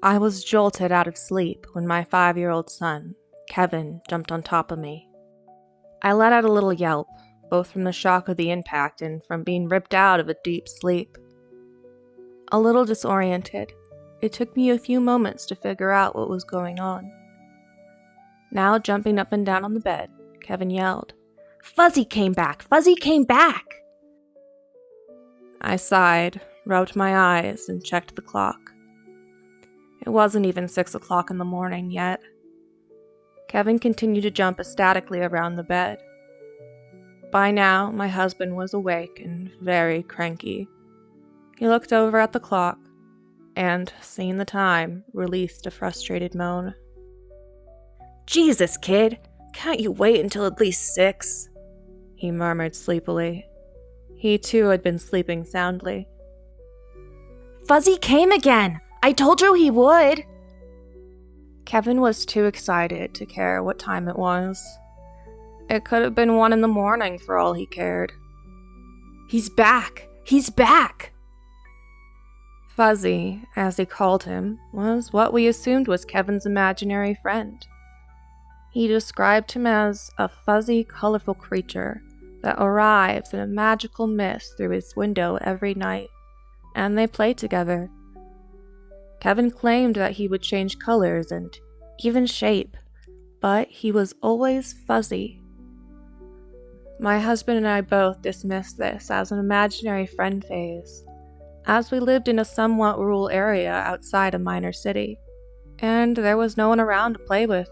I was jolted out of sleep when my 5-year-old son, Kevin, jumped on top of me. I let out a little yelp, both from the shock of the impact and from being ripped out of a deep sleep. A little disoriented, it took me a few moments to figure out what was going on. Now jumping up and down on the bed, Kevin yelled, "Fuzzy came back! Fuzzy came back!" I sighed, rubbed my eyes, and checked the clock. It wasn't even 6 o'clock in the morning yet. Kevin continued to jump ecstatically around the bed. By now, my husband was awake and very cranky. He looked over at the clock and, seeing the time, released a frustrated moan. "Jesus, kid! Can't you wait until at least 6? He murmured sleepily. He too had been sleeping soundly. "Fuzzy came again! I told you he would!" Kevin was too excited to care what time it was. It could have been 1 in the morning for all he cared. "He's back! He's back!" Fuzzy, as he called him, was what we assumed was Kevin's imaginary friend. He described him as a fuzzy, colorful creature that arrives in a magical mist through his window every night, and they play together. Kevin claimed that he would change colors and even shape, but he was always fuzzy. My husband and I both dismissed this as an imaginary friend phase, as we lived in a somewhat rural area outside a minor city, and there was no one around to play with.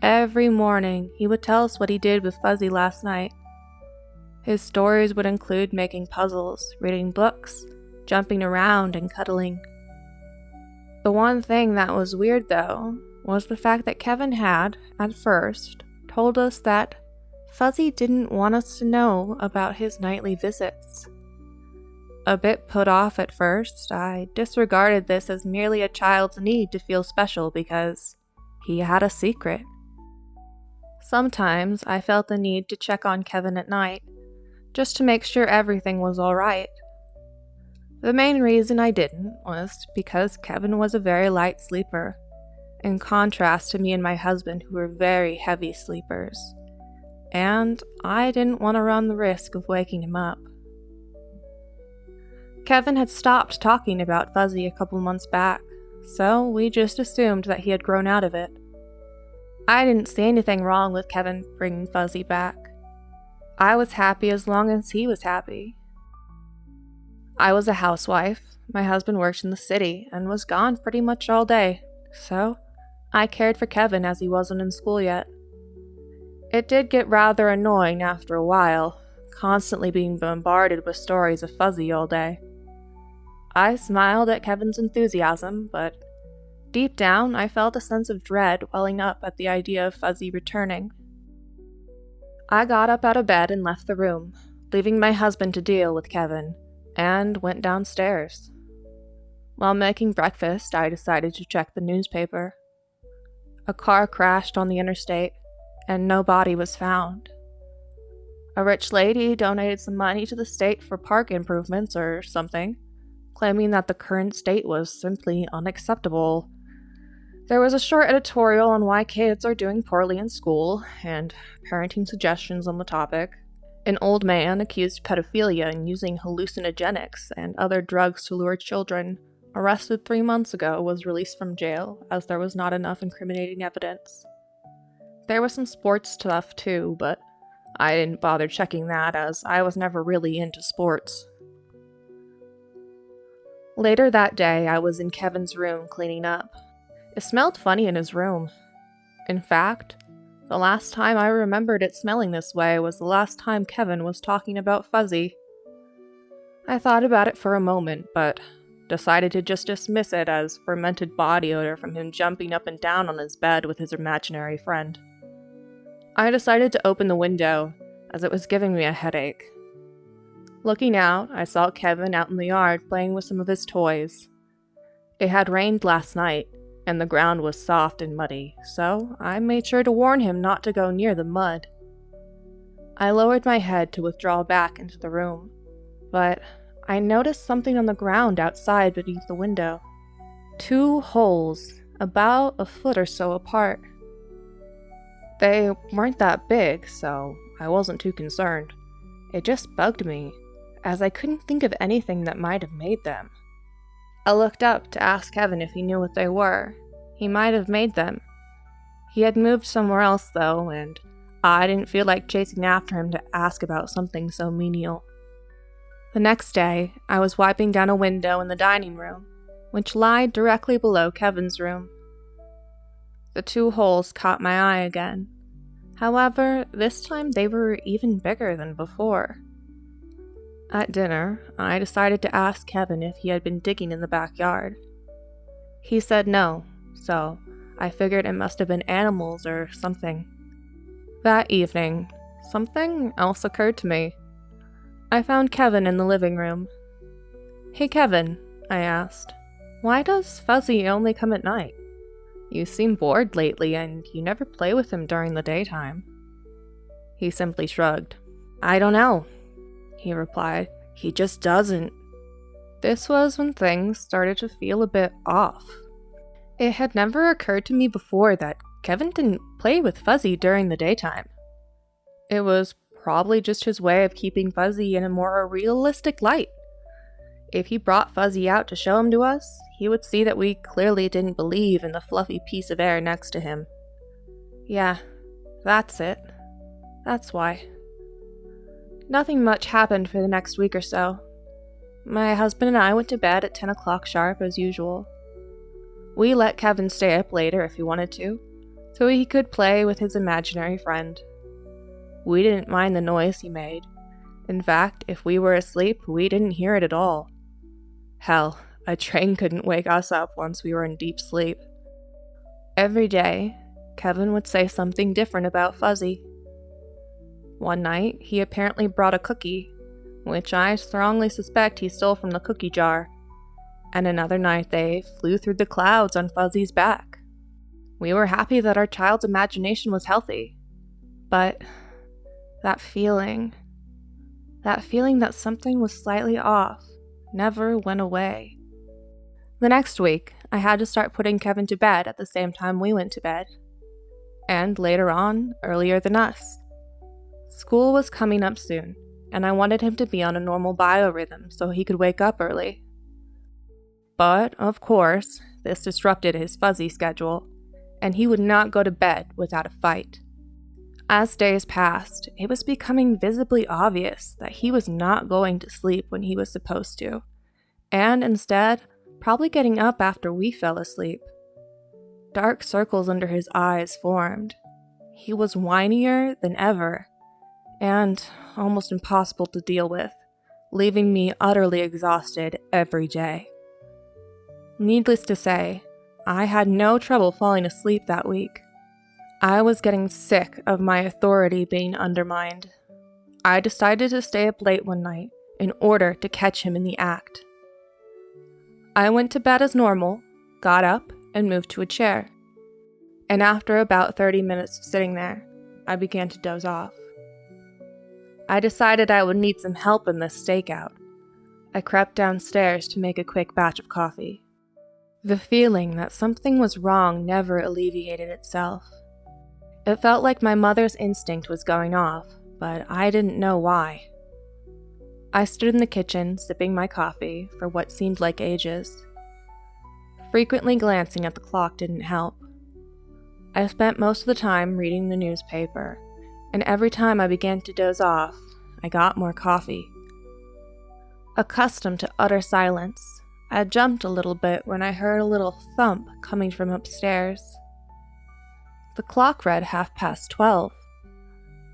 Every morning, he would tell us what he did with Fuzzy last night. His stories would include making puzzles, reading books, jumping around, and cuddling. The one thing that was weird, though, was the fact that Kevin had, at first, told us that Fuzzy didn't want us to know about his nightly visits. A bit put off at first, I disregarded this as merely a child's need to feel special because he had a secret. Sometimes I felt the need to check on Kevin at night, just to make sure everything was alright. The main reason I didn't was because Kevin was a very light sleeper, in contrast to me and my husband who were very heavy sleepers, and I didn't want to run the risk of waking him up. Kevin had stopped talking about Fuzzy a couple months back, so we just assumed that he had grown out of it. I didn't see anything wrong with Kevin bringing Fuzzy back. I was happy as long as he was happy. I was a housewife, my husband worked in the city, and was gone pretty much all day, so I cared for Kevin as he wasn't in school yet. It did get rather annoying after a while, constantly being bombarded with stories of Fuzzy all day. I smiled at Kevin's enthusiasm, but deep down I felt a sense of dread welling up at the idea of Fuzzy returning. I got up out of bed and left the room, leaving my husband to deal with Kevin, and went downstairs. While making breakfast, I decided to check the newspaper. A car crashed on the interstate, and no body was found. A rich lady donated some money to the state for park improvements or something, claiming that the current state was simply unacceptable. There was a short editorial on why kids are doing poorly in school, and parenting suggestions on the topic. An old man accused of pedophilia and using hallucinogenics and other drugs to lure children, arrested 3 months ago, was released from jail as there was not enough incriminating evidence. There was some sports stuff too, but I didn't bother checking that as I was never really into sports. Later that day, I was in Kevin's room cleaning up. It smelled funny in his room. In fact, the last time I remembered it smelling this way was the last time Kevin was talking about Fuzzy. I thought about it for a moment, but decided to just dismiss it as fermented body odor from him jumping up and down on his bed with his imaginary friend. I decided to open the window, as it was giving me a headache. Looking out, I saw Kevin out in the yard playing with some of his toys. It had rained last night, and the ground was soft and muddy, so I made sure to warn him not to go near the mud. I lowered my head to withdraw back into the room, but I noticed something on the ground outside beneath the window. 2 holes, about a foot or so apart. They weren't that big, so I wasn't too concerned. It just bugged me, as I couldn't think of anything that might have made them. I looked up to ask Kevin if he knew what they were. He might have made them. He had moved somewhere else, though, and I didn't feel like chasing after him to ask about something so menial. The next day, I was wiping down a window in the dining room, which lied directly below Kevin's room. The 2 holes caught my eye again. However, this time they were even bigger than before. At dinner, I decided to ask Kevin if he had been digging in the backyard. He said no, so I figured it must have been animals or something. That evening, something else occurred to me. I found Kevin in the living room. "Hey Kevin," I asked, "why does Fuzzy only come at night? You seem bored lately and you never play with him during the daytime." He simply shrugged. "I don't know," he replied. "He just doesn't." This was when things started to feel a bit off. It had never occurred to me before that Kevin didn't play with Fuzzy during the daytime. It was probably just his way of keeping Fuzzy in a more realistic light. If he brought Fuzzy out to show him to us, he would see that we clearly didn't believe in the fluffy piece of air next to him. Yeah, that's it. That's why. Nothing much happened for the next week or so. My husband and I went to bed at 10 o'clock sharp as usual. We let Kevin stay up later if he wanted to, so he could play with his imaginary friend. We didn't mind the noise he made. In fact, if we were asleep, we didn't hear it at all. Hell, a train couldn't wake us up once we were in deep sleep. Every day, Kevin would say something different about Fuzzy. One night, he apparently brought a cookie, which I strongly suspect he stole from the cookie jar. And another night they flew through the clouds on Fuzzy's back. We were happy that our child's imagination was healthy. But that feeling that something was slightly off, never went away. The next week, I had to start putting Kevin to bed at the same time we went to bed. And later on, earlier than us. School was coming up soon, and I wanted him to be on a normal biorhythm so he could wake up early. But, of course, this disrupted his Fuzzy schedule, and he would not go to bed without a fight. As days passed, it was becoming visibly obvious that he was not going to sleep when he was supposed to, and instead, probably getting up after we fell asleep. Dark circles under his eyes formed. He was whinier than ever, and almost impossible to deal with, leaving me utterly exhausted every day. Needless to say, I had no trouble falling asleep that week. I was getting sick of my authority being undermined. I decided to stay up late one night in order to catch him in the act. I went to bed as normal, got up, and moved to a chair. And after about 30 minutes of sitting there, I began to doze off. I decided I would need some help in this stakeout. I crept downstairs to make a quick batch of coffee. The feeling that something was wrong never alleviated itself. It felt like my mother's instinct was going off, but I didn't know why. I stood in the kitchen, sipping my coffee for what seemed like ages. Frequently glancing at the clock didn't help. I spent most of the time reading the newspaper, and every time I began to doze off, I got more coffee. Accustomed to utter silence, I jumped a little bit when I heard a little thump coming from upstairs. The clock read 12:30.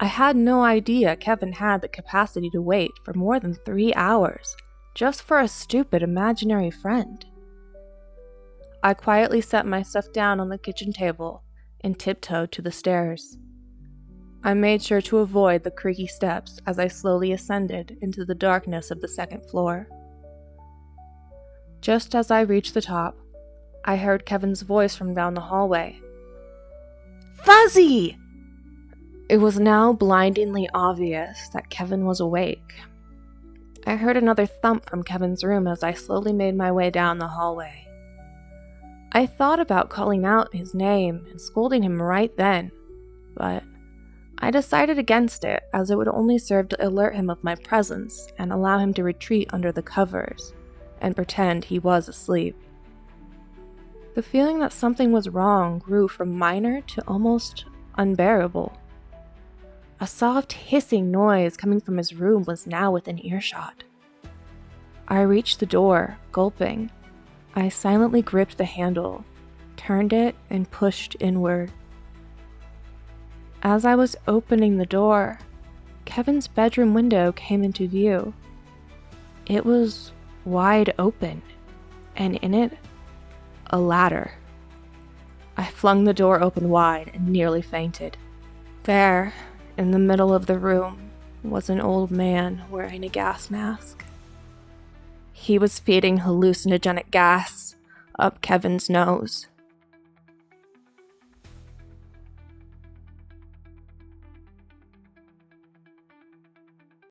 I had no idea Kevin had the capacity to wait for more than 3 hours, just for a stupid imaginary friend. I quietly set my stuff down on the kitchen table and tiptoed to the stairs. I made sure to avoid the creaky steps as I slowly ascended into the darkness of the second floor. Just as I reached the top, I heard Kevin's voice from down the hallway. "Fuzzy!" It was now blindingly obvious that Kevin was awake. I heard another thump from Kevin's room as I slowly made my way down the hallway. I thought about calling out his name and scolding him right then, but I decided against it, as it would only serve to alert him of my presence and allow him to retreat under the covers and pretend he was asleep. The feeling that something was wrong grew from minor to almost unbearable. A soft hissing noise coming from his room was now within earshot. I reached the door, gulping. I silently gripped the handle, turned it, and pushed inward. As I was opening the door, Kevin's bedroom window came into view. It was wide open, and in it, a ladder. I flung the door open wide and nearly fainted. There, in the middle of the room, was an old man wearing a gas mask. He was feeding hallucinogenic gas up Kevin's nose.